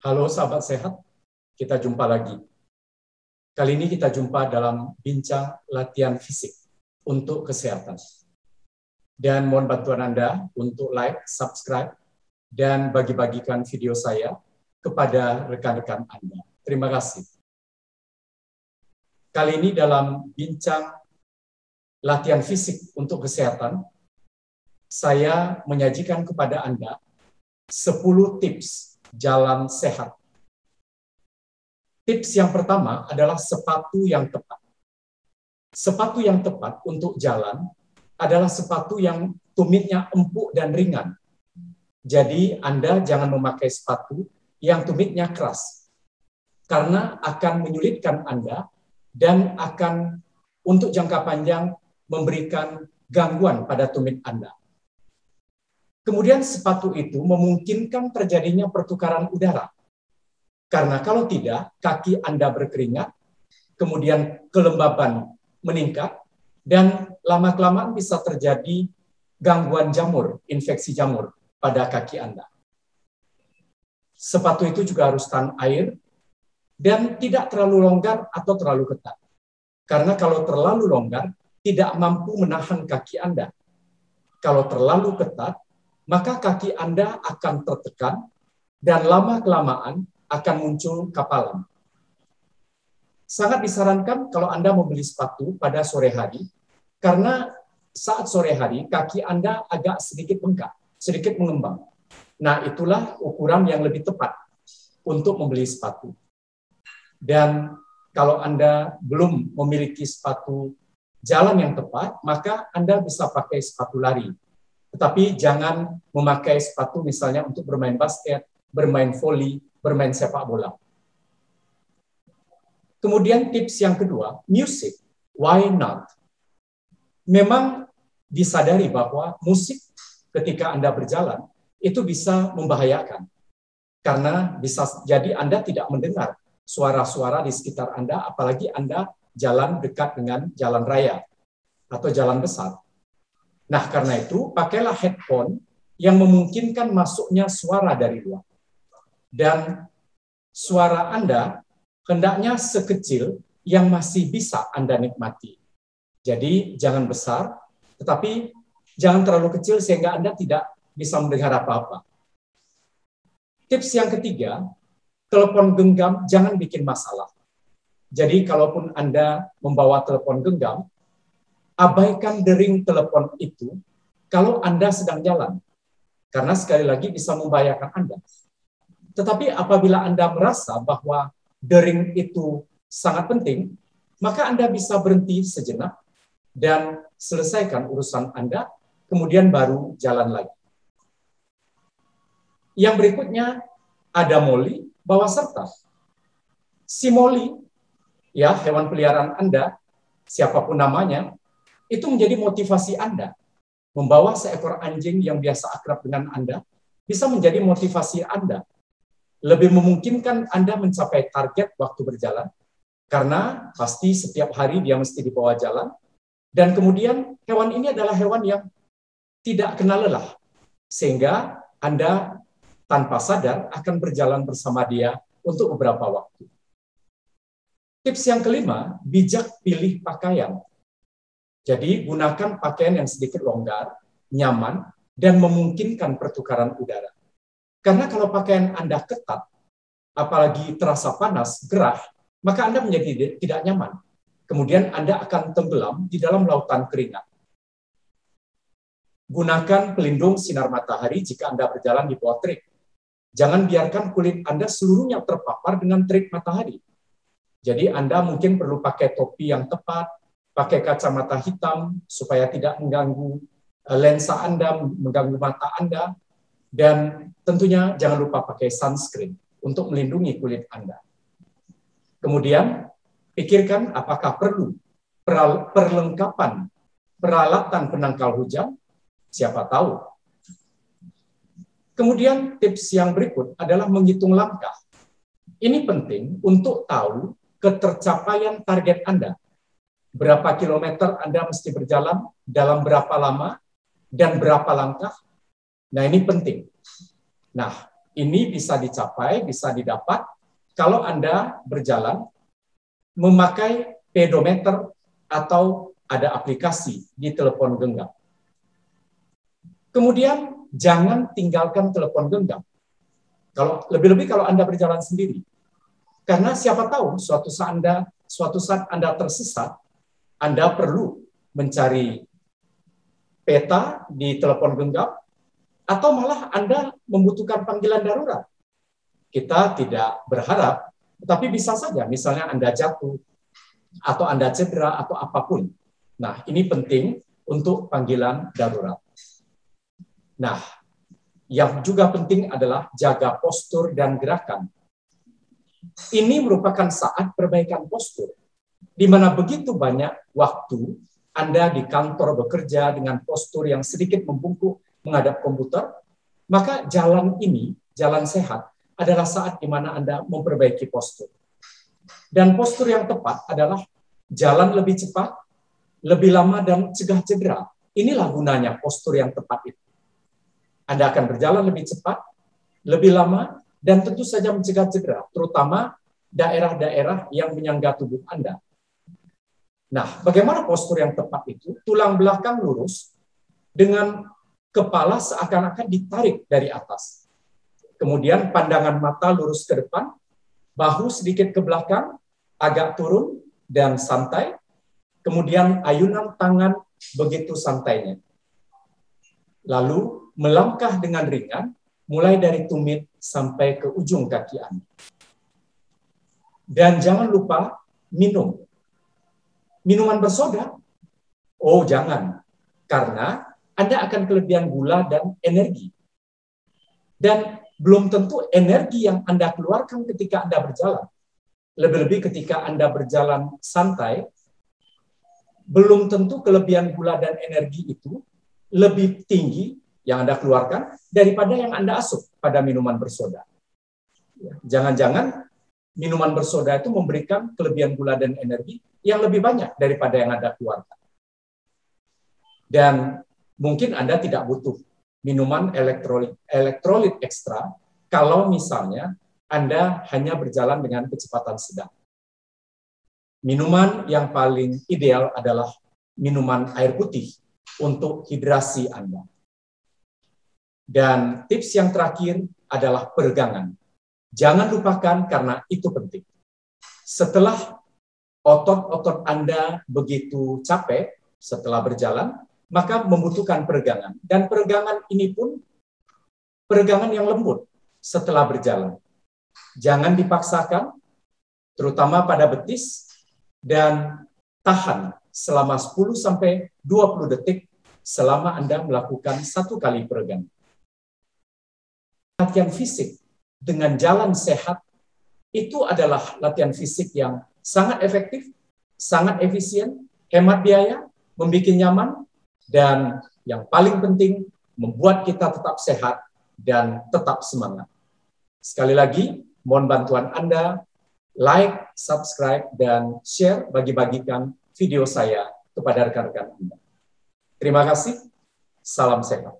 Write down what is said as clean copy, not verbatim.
Halo sahabat sehat, kita jumpa lagi. Kali ini kita jumpa dalam bincang latihan fisik untuk kesehatan. Dan mohon bantuan Anda untuk like, subscribe, dan bagi-bagikan video saya kepada rekan-rekan Anda. Terima kasih. Kali ini dalam bincang latihan fisik untuk kesehatan, saya menyajikan kepada Anda 10 tips jalan sehat. Tips yang pertama adalah sepatu yang tepat. Sepatu yang tepat untuk jalan adalah sepatu yang tumitnya empuk dan ringan. Jadi Anda jangan memakai sepatu yang tumitnya keras, karena akan menyulitkan Anda dan akan untuk jangka panjang memberikan gangguan pada tumit Anda. Kemudian sepatu itu memungkinkan terjadinya pertukaran udara. Karena kalau tidak, kaki Anda berkeringat, kemudian kelembaban meningkat, dan lama-kelamaan bisa terjadi gangguan jamur, infeksi jamur pada kaki Anda. Sepatu itu juga harus tahan air, dan tidak terlalu longgar atau terlalu ketat. Karena kalau terlalu longgar, tidak mampu menahan kaki Anda. Kalau terlalu ketat, maka kaki Anda akan tertekan, dan lama-kelamaan akan muncul kapalan. Sangat disarankan kalau Anda membeli sepatu pada sore hari, karena saat sore hari kaki Anda agak sedikit bengkak, sedikit mengembang. Nah, itulah ukuran yang lebih tepat untuk membeli sepatu. Dan kalau Anda belum memiliki sepatu jalan yang tepat, maka Anda bisa pakai sepatu lari. Tetapi jangan memakai sepatu misalnya untuk bermain basket, bermain voli, bermain sepak bola. Kemudian tips yang kedua, musik. Why not? Memang disadari bahwa musik ketika Anda berjalan itu bisa membahayakan. Karena bisa jadi Anda tidak mendengar suara-suara di sekitar Anda, apalagi Anda jalan dekat dengan jalan raya atau jalan besar. Nah, karena itu pakailah headphone yang memungkinkan masuknya suara dari luar. Dan suara Anda hendaknya sekecil yang masih bisa Anda nikmati. Jadi jangan besar, tetapi jangan terlalu kecil sehingga Anda tidak bisa mendengar apa-apa. Tips yang ketiga, telepon genggam jangan bikin masalah. Jadi kalaupun Anda membawa telepon genggam, abaikan dering telepon itu kalau Anda sedang jalan. Karena sekali lagi bisa membahayakan Anda. Tetapi apabila Anda merasa bahwa dering itu sangat penting, maka Anda bisa berhenti sejenak dan selesaikan urusan Anda, kemudian baru jalan lagi. Yang berikutnya, ada Molly, bawa serta. Si Molly, ya hewan peliharaan Anda, siapapun namanya, itu menjadi motivasi Anda. Membawa seekor anjing yang biasa akrab dengan Anda, bisa menjadi motivasi Anda. Lebih memungkinkan Anda mencapai target waktu berjalan, karena pasti setiap hari dia mesti dibawa jalan, dan kemudian hewan ini adalah hewan yang tidak kenal lelah, sehingga Anda tanpa sadar akan berjalan bersama dia untuk beberapa waktu. Tips yang kelima, bijak pilih pakaian. Jadi gunakan pakaian yang sedikit longgar, nyaman, dan memungkinkan pertukaran udara. Karena kalau pakaian Anda ketat, apalagi terasa panas, gerah, maka Anda menjadi tidak nyaman. Kemudian Anda akan tenggelam di dalam lautan keringat. Gunakan pelindung sinar matahari jika Anda berjalan di bawah terik. Jangan biarkan kulit Anda seluruhnya terpapar dengan terik matahari. Jadi Anda mungkin perlu pakai topi yang tepat, pakai kacamata hitam supaya tidak mengganggu lensa Anda, mengganggu mata Anda, dan tentunya jangan lupa pakai sunscreen untuk melindungi kulit Anda. Kemudian, pikirkan apakah perlu perlengkapan peralatan penangkal hujan, siapa tahu. Kemudian tips yang berikut adalah menghitung langkah. Ini penting untuk tahu ketercapaian target Anda. Berapa kilometer Anda mesti berjalan, dalam berapa lama, dan berapa langkah. Nah, ini penting. Nah, Ini bisa dicapai, bisa didapat kalau Anda berjalan memakai pedometer atau ada aplikasi di telepon genggam. Kemudian jangan tinggalkan telepon genggam. Lebih-lebih kalau Anda berjalan sendiri. Karena siapa tahu suatu saat Anda tersesat, Anda perlu mencari peta di telepon genggam, atau malah Anda membutuhkan panggilan darurat. Kita tidak berharap, tapi bisa saja misalnya Anda jatuh, atau Anda cedera, atau apapun. Nah, ini penting untuk panggilan darurat. Nah, yang juga penting adalah jaga postur dan gerakan. Ini merupakan saat perbaikan postur, di mana begitu banyak waktu Anda di kantor bekerja dengan postur yang sedikit membungkuk menghadap komputer, maka jalan ini, jalan sehat, adalah saat di mana Anda memperbaiki postur. Dan postur yang tepat adalah jalan lebih cepat, lebih lama, dan cegah cedera. Inilah gunanya postur yang tepat itu. Anda akan berjalan lebih cepat, lebih lama, dan tentu saja mencegah cedera, terutama daerah-daerah yang menyangga tubuh Anda. Nah, bagaimana postur yang tepat itu? Tulang belakang lurus dengan kepala seakan-akan ditarik dari atas. Kemudian pandangan mata lurus ke depan, bahu sedikit ke belakang, agak turun dan santai. Kemudian ayunan tangan begitu santainya. Lalu melangkah dengan ringan, mulai dari tumit sampai ke ujung kaki Anda. Dan jangan lupa minum. Minuman bersoda? Oh, jangan. Karena Anda akan kelebihan gula dan energi. Dan belum tentu energi yang Anda keluarkan ketika Anda berjalan. Lebih-lebih ketika Anda berjalan santai, belum tentu kelebihan gula dan energi itu lebih tinggi yang Anda keluarkan daripada yang Anda asup pada minuman bersoda. Jangan-jangan minuman bersoda itu memberikan kelebihan gula dan energi yang lebih banyak daripada yang Anda keluarkan. Dan mungkin Anda tidak butuh minuman elektrolit ekstra kalau misalnya Anda hanya berjalan dengan kecepatan sedang. Minuman yang paling ideal adalah minuman air putih untuk hidrasi Anda. Dan tips yang terakhir adalah peregangan. Jangan lupakan karena itu penting. Setelah otot-otot Anda begitu capek setelah berjalan, maka membutuhkan peregangan. Dan peregangan ini pun peregangan yang lembut setelah berjalan. Jangan dipaksakan, terutama pada betis, dan tahan selama 10-20 detik selama Anda melakukan 1 kali peregangan. Latihan fisik dengan jalan sehat itu adalah latihan fisik yang sangat efektif, sangat efisien, hemat biaya, membuat nyaman, dan yang paling penting membuat kita tetap sehat dan tetap semangat. Sekali lagi, mohon bantuan Anda, like, subscribe, dan share, bagi-bagikan video saya kepada rekan-rekan Anda. Terima kasih, salam sehat.